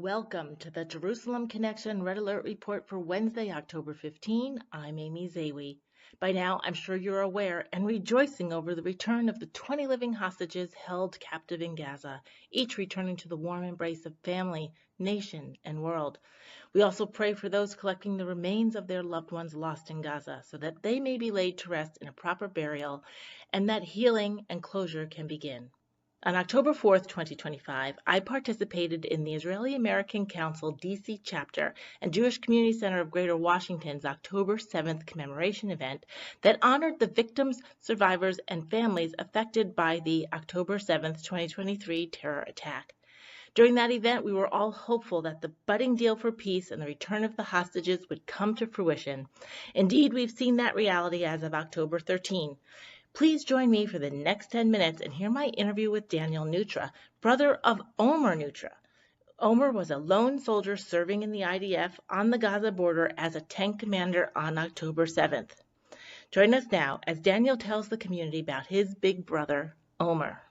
Welcome to the Jerusalem Connection Red Alert Report for Wednesday, October 15. I'm Amy Zawi. By now, I'm sure you're aware and rejoicing over the return of the 20 living hostages held captive in Gaza, each returning to the warm embrace of family, nation, and world. We also pray for those collecting the remains of their loved ones lost in Gaza so that they may be laid to rest in a proper burial and that healing and closure can begin. On October 4th, 2025, I participated in the Israeli American Council DC chapter and Jewish Community Center of Greater Washington's October 7th commemoration event that honored the victims, survivors, and families affected by the October 7th, 2023 terror attack. During that event, we were all hopeful that the budding deal for peace and the return of the hostages would come to fruition. Indeed, we've seen that reality as of October 13. Please join me for the next 10 minutes and hear my interview with Daniel Nutra, brother of Omer Nutra. Omer was a lone soldier serving in the IDF on the Gaza border as a tank commander on October 7th. Join us now as Daniel tells the community about his big brother, Omer.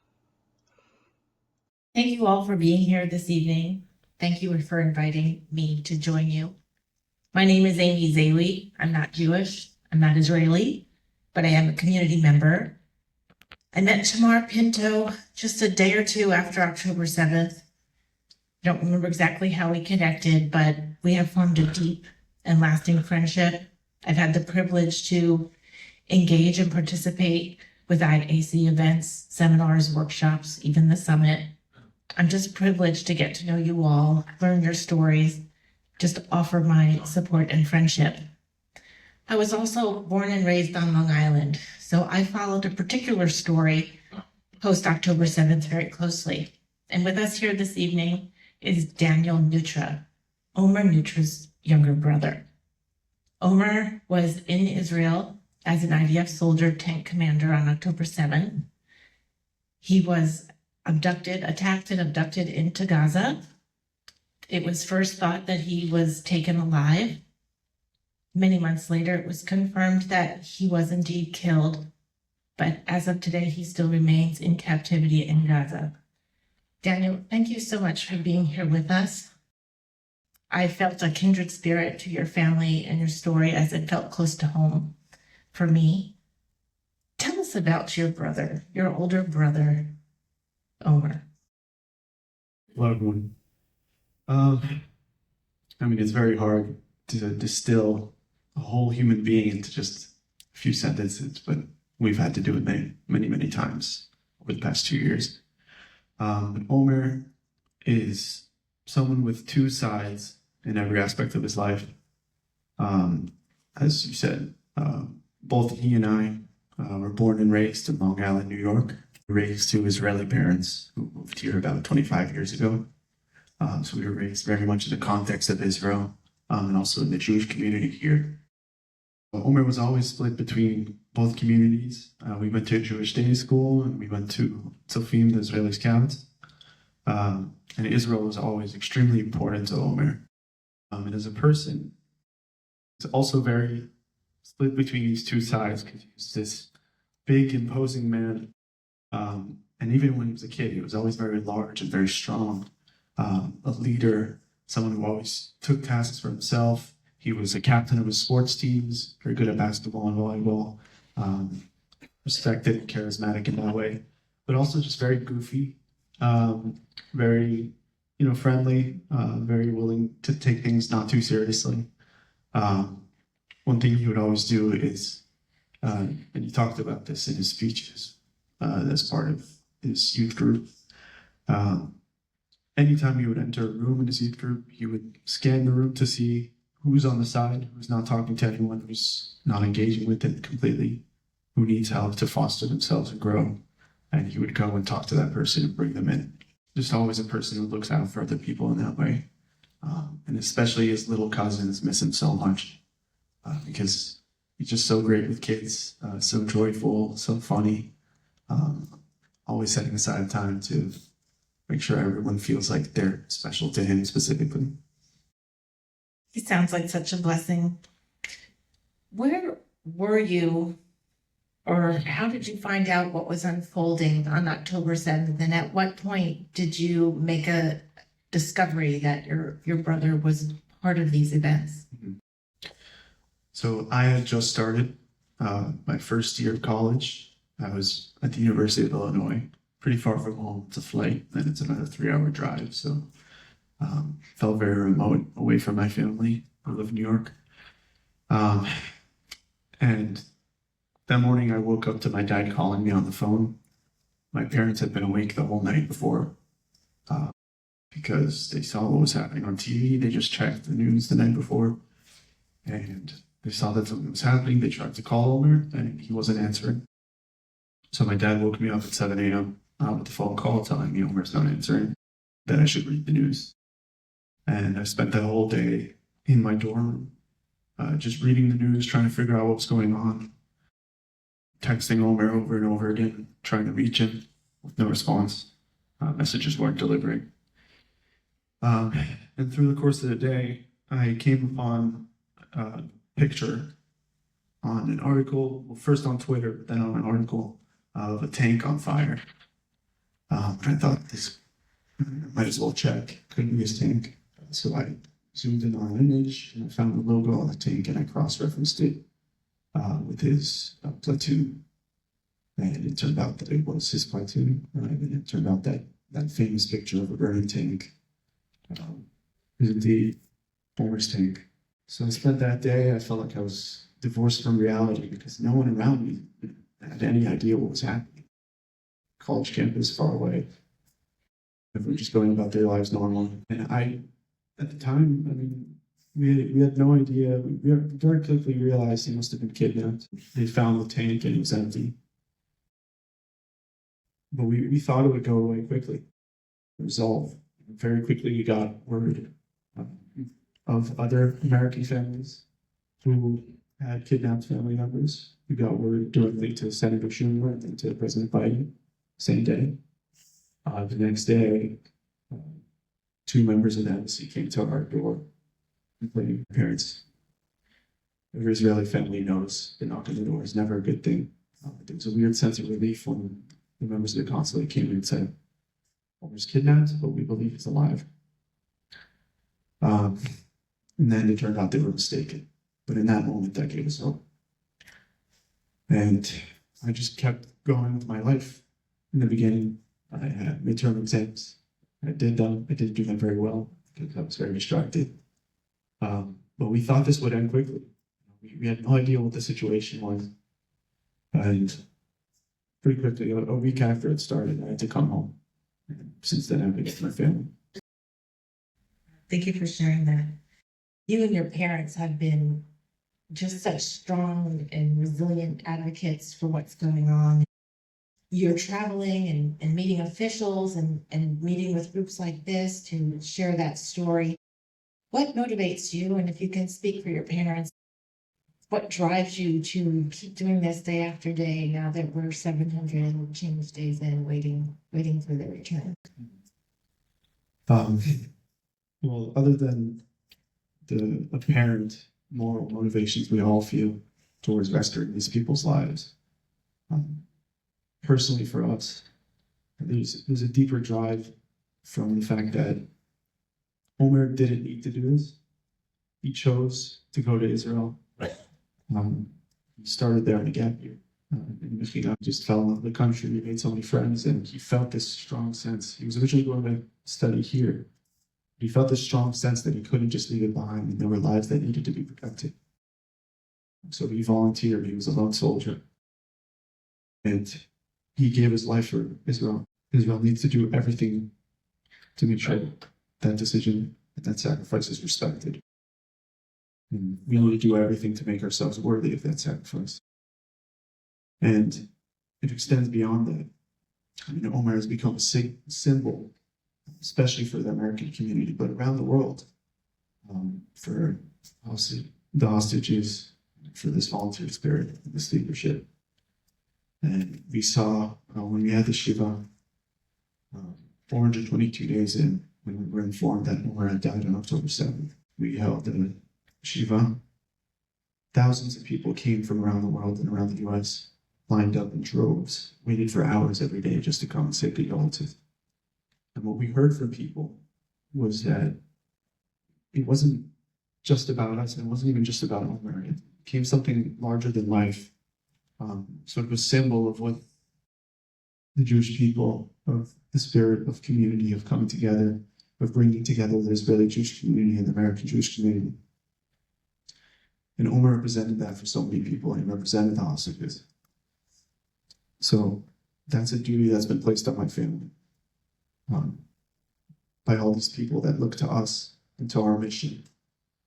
Thank you all for being here this evening. Thank you for inviting me to join you. My name is Amy Zawi. I'm not Jewish. I'm not Israeli, but I am a community member. I met Tamar Pinto just a day or two after October 7th. I don't remember exactly how we connected, but we have formed a deep and lasting friendship. I've had the privilege to engage and participate with IAC events, seminars, workshops, even the summit. I'm just privileged to get to know you all, learn your stories, just offer my support and friendship. I was also born and raised on Long Island, so I followed a particular story post-October 7th very closely. And with us here this evening is Daniel Nutra, Omer Nutra's younger brother. Omer was in Israel as an IDF soldier tank commander on October 7th. He was attacked and abducted into Gaza. It was first thought that he was taken alive. Many months later, it was confirmed that he was indeed killed. But as of today, he still remains in captivity in Gaza. Daniel, thank you so much for being here with us. I felt a kindred spirit to your family and your story as it felt close to home for me. Tell us about your brother, your older brother, Omer. Hello, everyone. It's very hard to distill a whole human being into just a few sentences, but we've had to do it many, many times over the past 2 years. Omer is someone with two sides in every aspect of his life. As you said, both he and I were born and raised in Long Island, New York. Raised to Israeli parents who moved here about 25 years ago. So we were raised very much in the context of Israel and also in the Jewish community here. Omer was always split between both communities. We went to a Jewish day school and we went to Tzofim, the Israeli Scouts. And Israel was always extremely important to Omer. And as a person, it's also very split between these two sides because he's this big, imposing man. And even when he was a kid, he was always very large and very strong, a leader, someone who always took tasks for himself. He was a captain of his sports teams, very good at basketball and volleyball, respected and charismatic in that way, but also just very goofy, very, friendly, very willing to take things not too seriously. One thing he would always do is, and he talked about this in his speeches, as part of his youth group. Anytime he would enter a room in his youth group, he would scan the room to see who's on the side, who's not talking to anyone, who's not engaging with it completely, who needs help to foster themselves and grow. And he would go and talk to that person and bring them in. Just always a person who looks out for other people in that way. And especially his little cousins miss him so much because he's just so great with kids, so joyful, so funny. Always setting aside time to make sure everyone feels like they're special to him specifically. It sounds like such a blessing. Where were you, or how did you find out what was unfolding on October 7th? And at what point did you make a discovery that your brother was part of these events? So I had just started my first year of college. I was at the University of Illinois, pretty far from home. It's a flight, and it's another 3-hour drive. So felt very remote, away from my family. I live in New York. And that morning I woke up to my dad calling me on the phone. My parents had been awake the whole night before because they saw what was happening on TV. They just checked the news the night before, and they saw that something was happening. They tried to call Omer, and he wasn't answering. So my dad woke me up at 7 a.m. With a phone call telling me Omer's not answering, that I should read the news. And I spent that whole day in my dorm room, just reading the news, trying to figure out what was going on, texting Omer over and over again, trying to reach him with no response. Messages weren't delivering. And through the course of the day, I came upon a picture on an article, well, first on Twitter, then on an article of a tank on fire. And I thought, this might as well check. Couldn't be his tank. So I zoomed in on an image, and I found the logo on the tank, and I cross-referenced it with his platoon. And it turned out that it was his platoon, right? And it turned out that that famous picture of a burning tank is indeed Omer's tank. So I spent that day, I felt like I was divorced from reality because no one around me had any idea what was happening. College campus far away. Everyone just going about their lives normal. And I, at the time, I mean, we had no idea. We very quickly realized he must have been kidnapped. They found the tank and it was empty. But we thought it would go away quickly. Resolve. Very quickly we got word of other American families who had kidnapped family members. We got word directly to Senator Schumer and then to President Biden, same day. The next day, 2 members of the embassy came to our door complaining to parents. Every Israeli family knows the knock on the door is never a good thing. There was a weird sense of relief when the members of the consulate came in and said, Omer's kidnapped, but we believe he's alive. And then it turned out they were mistaken. But in that moment, that gave us hope. And I just kept going with my life. In the beginning, I had midterm exams. I did them. I didn't do them very well because I was very distracted. But we thought this would end quickly. We had no idea what the situation was. And pretty quickly, a week after it started, I had to come home. And since then, I've been with my family. Thank you for sharing that. You and your parents have been just such strong and resilient advocates for what's going on. You're traveling and meeting officials and meeting with groups like this to share that story. What motivates you? And if you can speak for your parents, what drives you to keep doing this day after day now that we're 700 and change days in, waiting for their return? Well, other than the apparent moral motivations we all feel towards restoring these people's lives, personally for us, there's a deeper drive from the fact that Omer didn't need to do this. He chose to go to Israel. He started there in a gap year. In Michigan, just fell in love with the country. He made so many friends, and he felt this strong sense. He was originally going to study here. He felt this strong sense that he couldn't just leave it behind, and there were lives that needed to be protected. So he volunteered. He was a lone soldier. And he gave his life for Israel. Israel needs to do everything to make sure that decision and that sacrifice is respected. And we need to do everything to make ourselves worthy of that sacrifice. And it extends beyond that. I mean, Omer has become a symbol, especially for the American community, but around the world, for the hostages, for this volunteer spirit, this leadership. And we saw when we had the Shiva, 422 days in, when we were informed that Omer had died on October 7th, we held the Shiva. Thousands of people came from around the world and around the US, lined up in droves, waited for hours every day just to come and say condolences. And what we heard from people was that it wasn't just about us, and it wasn't even just about Omer. It became something larger than life, sort of a symbol of what the Jewish people, of the spirit of community, of coming together, of bringing together the Israeli Jewish community and the American Jewish community. And Omer represented that for so many people, and he represented the hostages. So that's a duty that's been placed on my family by all these people that look to us and to our mission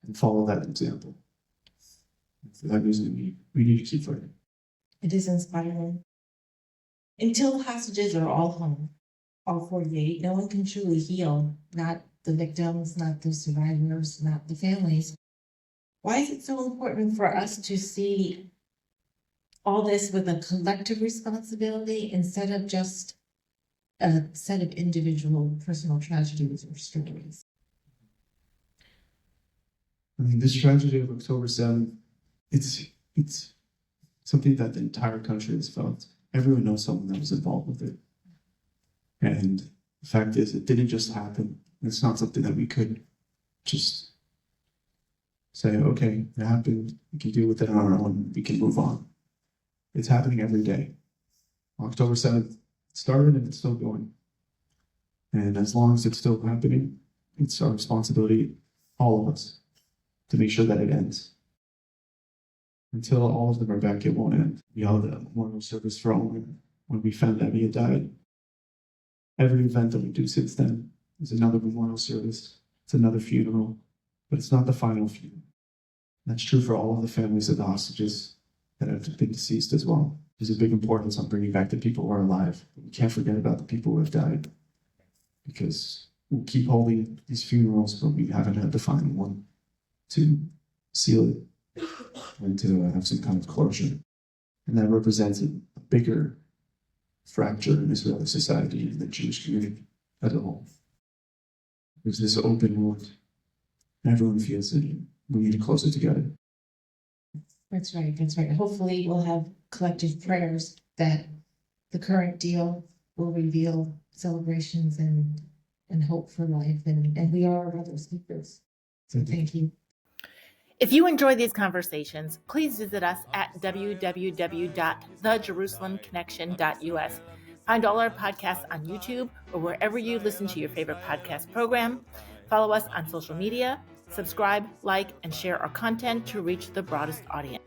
and follow that example. And for that reason, we need to keep fighting. It is inspiring. Until the hostages are all home, all 48, no one can truly heal, not the victims, not the survivors, not the families. Why is it so important for us to see all this with a collective responsibility instead of just a set of individual personal tragedies or stories? I mean, this tragedy of October 7th, it's something that the entire country has felt. Everyone knows someone that was involved with it. And the fact is, it didn't just happen. It's not something that we could just say, okay, it happened, we can deal with it on our own, we can move on. It's happening every day. October 7th started and it's still going. And as long as it's still happening, it's our responsibility, all of us, to make sure that it ends. Until all of them are back, it won't end. We held a memorial service for Omer when we found that he had died. Every event that we do since then is another memorial service. It's another funeral, but it's not the final funeral. That's true for all of the families of the hostages that have been deceased as well. There's a big importance on bringing back the people who are alive. We can't forget about the people who have died, because we'll keep holding these funerals, but we haven't had the final one to seal it and to have some kind of closure. And that represents a bigger fracture in Israeli society and the Jewish community as a whole. There's this open wound. Everyone feels it. We need to close it together. That's right, that's right. Hopefully we'll have collective prayers that the current deal will reveal celebrations and hope for life. And we are our brother's keepers. So thank you. If you enjoy these conversations, please visit us at www.thejerusalemconnection.us. Find all our podcasts on YouTube or wherever you listen to your favorite podcast program. Follow us on social media, subscribe, like, and share our content to reach the broadest audience.